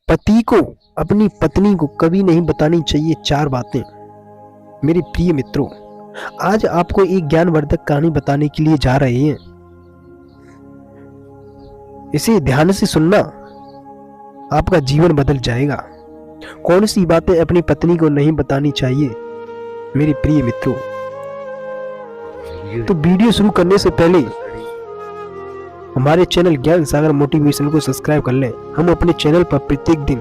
पति को अपनी पत्नी को कभी नहीं बतानी चाहिए 4 बातें। मेरे प्रिय मित्रों, आज आपको एक ज्ञानवर्धक कहानी बताने के लिए जा रहे हैं। इसे ध्यान से सुनना, आपका जीवन बदल जाएगा। कौन सी बातें अपनी पत्नी को नहीं बतानी चाहिए मेरे प्रिय मित्रों। तो वीडियो शुरू करने से पहले हमारे चैनल ज्ञान सागर मोटिवेशन को सब्सक्राइब कर लें। हम अपने चैनल पर प्रत्येक दिन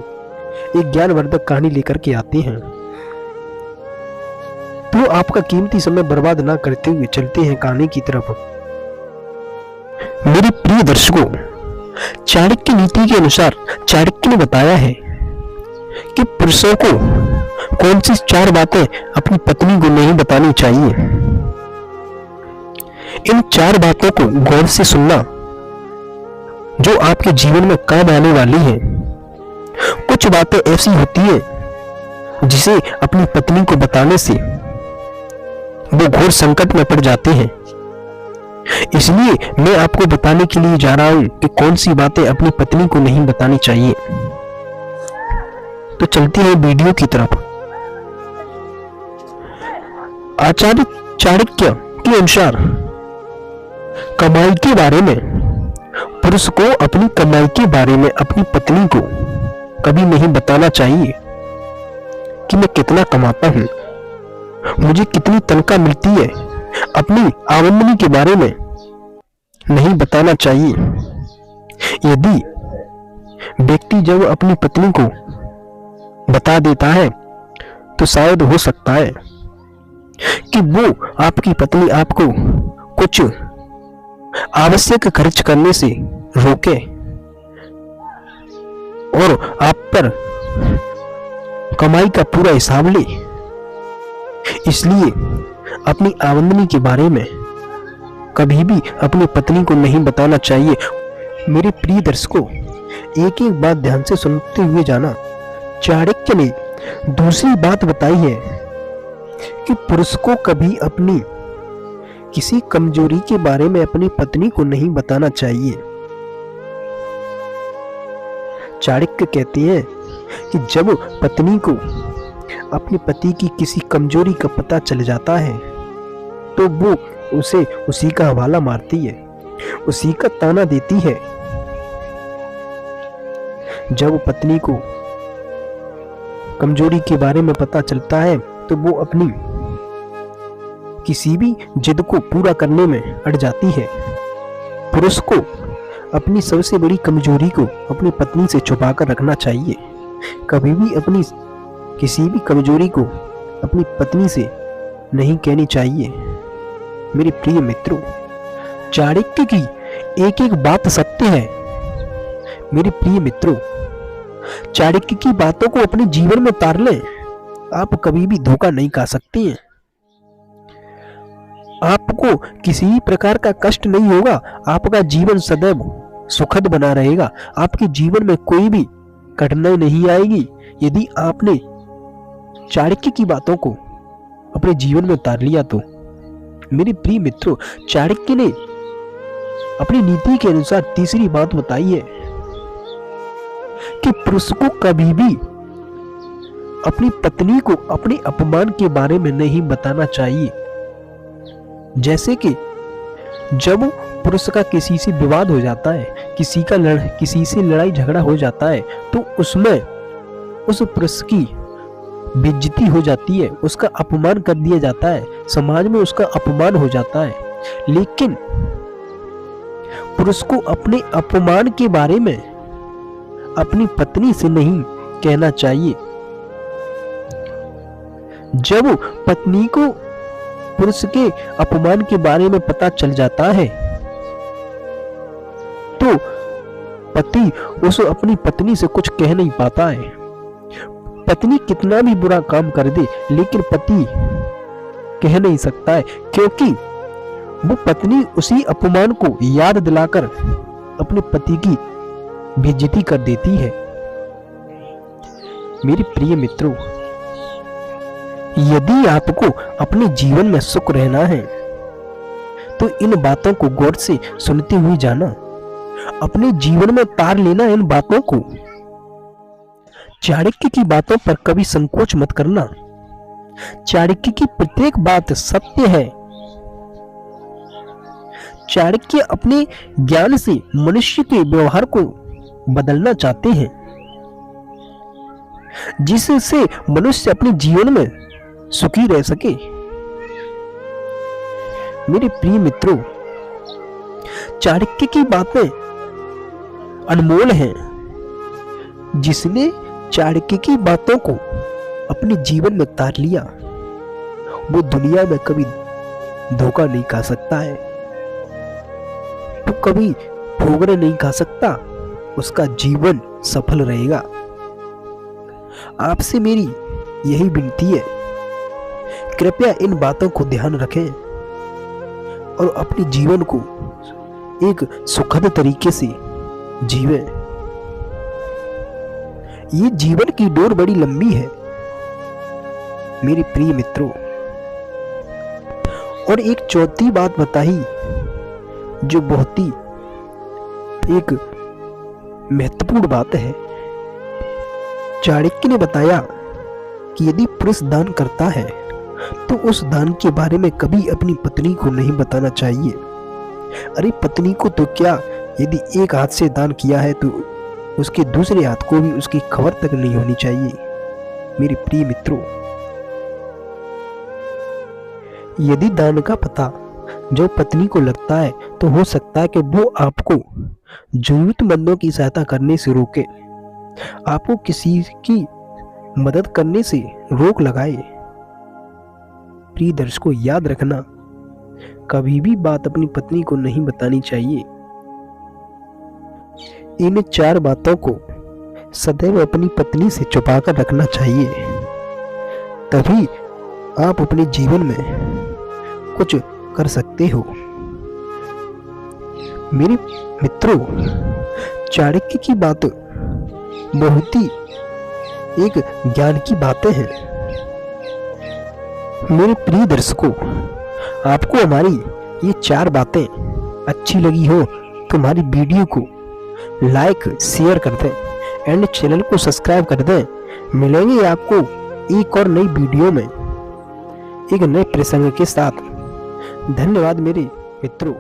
एक ज्ञानवर्धक कहानी लेकर के आते हैं। तो आपका कीमती समय बर्बाद ना करते हुए चलते हैं कहानी की तरफ। मेरे प्रिय दर्शकों, चाणक्य नीति के अनुसार चाणक्य ने बताया है कि पुरुषों को कौन सी 4 बातें अपनी पत्नी को नहीं बतानी चाहिए। इन 4 बातों को गौर से सुनना, जो आपके जीवन में काम आने वाली है। कुछ बातें ऐसी होती है जिसे अपनी पत्नी को बताने से वो घोर संकट में पड़ जाते हैं। इसलिए मैं आपको बताने के लिए जा रहा हूं कि कौन सी बातें अपनी पत्नी को नहीं बतानी चाहिए। तो चलते हैं वीडियो की तरफ। आचार्य चाणक्य के अनुसार कमाई के बारे में, पुरुष को अपनी कमाई के बारे में अपनी पत्नी को कभी नहीं बताना चाहिए कि मैं कितना कमाता हूं, मुझे कितनी तनख्वाह मिलती है। अपनी आमदनी के बारे में नहीं बताना चाहिए। यदि व्यक्ति जब अपनी पत्नी को बता देता है तो शायद हो सकता है कि वो आपकी पत्नी आपको कुछ आवश्यक खर्च करने से रोके और आप पर कमाई का पूरा हिसाब ले। इसलिए अपनी आमदनी के बारे में कभी भी अपनी पत्नी को नहीं बताना चाहिए। मेरे प्रिय दर्शकों, एक एक बात ध्यान से सुनते हुए जाना। चाणक्य ने दूसरी बात बताई है कि पुरुष को कभी अपनी किसी कमजोरी के बारे में अपनी पत्नी को नहीं बताना चाहिए। चाणक्य कहते हैं कि जब पत्नी को अपने पति की किसी कमजोरी का पता चल जाता है तो वो उसे उसी का हवाला मारती है, उसी का ताना देती है। जब पत्नी को कमजोरी के बारे में पता चलता है तो वो अपनी किसी भी जिद को पूरा करने में अड़ जाती है। पुरुष को अपनी सबसे बड़ी कमजोरी को अपनी पत्नी से छुपा कर रखना चाहिए। कभी भी अपनी किसी भी कमजोरी को अपनी पत्नी से नहीं कहनी चाहिए। मेरे प्रिय मित्रों, चाणक्य की एक एक बात सत्य है। मेरे प्रिय मित्रों, चाणक्य की बातों को अपने जीवन में उतार लें। आप कभी भी धोखा नहीं खा सकते हैं। आपको किसी प्रकार का कष्ट नहीं होगा। आपका जीवन सदैव सुखद बना रहेगा। आपके जीवन में कोई भी कठिनाई नहीं आएगी यदि आपने चाणक्य की बातों को अपने जीवन में उतार लिया तो। मेरे प्रिय मित्रों, चाणक्य ने अपनी नीति के अनुसार तीसरी बात बताई है कि पुरुष को कभी भी अपनी पत्नी को अपने अपमान के बारे में नहीं बताना चाहिए। जैसे कि जब पुरुष का किसी से विवाद हो जाता है, किसी से लड़ाई झगड़ा हो जाता है, तो उसमें उस पुरुष की बेइज्जती हो जाती है, उसका अपमान कर दिया जाता है, समाज में उसका अपमान हो जाता है। लेकिन पुरुष को अपने अपमान के बारे में अपनी पत्नी से नहीं कहना चाहिए। जब पत्नी को पुरुष के अपमान के बारे में पता चल जाता है तो पति उस अपनी पत्नी से कुछ कह नहीं पाता है। पत्नी कितना भी बुरा काम कर दे लेकिन पति कह नहीं सकता है, क्योंकि वो पत्नी उसी अपमान को याद दिलाकर अपने पति की बेइज्जती कर देती है। मेरे प्रिय मित्रों, यदि आपको अपने जीवन में सुख रहना है तो इन बातों को गौर से सुनते हुए जाना। अपने जीवन में उतार लेना इन बातों को। चाणक्य की बातों पर कभी संकोच मत करना। चाणक्य की प्रत्येक बात सत्य है। चाणक्य अपने ज्ञान से मनुष्य के व्यवहार को बदलना चाहते हैं, जिससे मनुष्य अपने जीवन में सुखी रह सके। मेरे प्रिय मित्रों, चाणक्य की बातें अनमोल हैं। जिसने चाणक्य की बातों को अपने जीवन में उतार लिया, वो दुनिया में कभी धोखा नहीं खा सकता है, तो कभी ठोकरें नहीं खा सकता, उसका जीवन सफल रहेगा। आपसे मेरी यही विनती है, कृपया इन बातों को ध्यान रखें और अपने जीवन को एक सुखद तरीके से जीवें। ये जीवन की डोर बड़ी लंबी है मेरे प्रिय मित्रों। और एक चौथी बात बताई जो बहुत ही एक महत्वपूर्ण बात है। चाणक्य ने बताया कि यदि पुरुष दान करता है तो उस दान के बारे में कभी अपनी पत्नी को नहीं बताना चाहिए। अरे पत्नी को तो क्या, यदि एक हाथ से दान किया है तो उसके दूसरे हाथ को भी उसकी खबर तक नहीं होनी चाहिए। मेरे प्रिय मित्रों, यदि दान का पता जो पत्नी को लगता है तो हो सकता है कि वो आपको जरूरतमंदों की सहायता करने से रोके, आपको किसी की मदद करने से रोक लगाए। प्रिय दर्शकों, याद रखना, कभी भी बात अपनी पत्नी को नहीं बतानी चाहिए। इन 4 बातों को सदैव अपनी पत्नी से छुपाकर रखना चाहिए, तभी आप अपने जीवन में कुछ कर सकते हो। मेरे मित्रों, चाणक्य की बात बहुत ही एक ज्ञान की बातें हैं। मेरे प्रिय दर्शकों, आपको हमारी ये 4 बातें अच्छी लगी हो तो हमारी वीडियो को लाइक शेयर कर दें एंड चैनल को सब्सक्राइब कर दें। मिलेंगे आपको एक और नई वीडियो में एक नए प्रसंग के साथ। धन्यवाद मेरे मित्रों।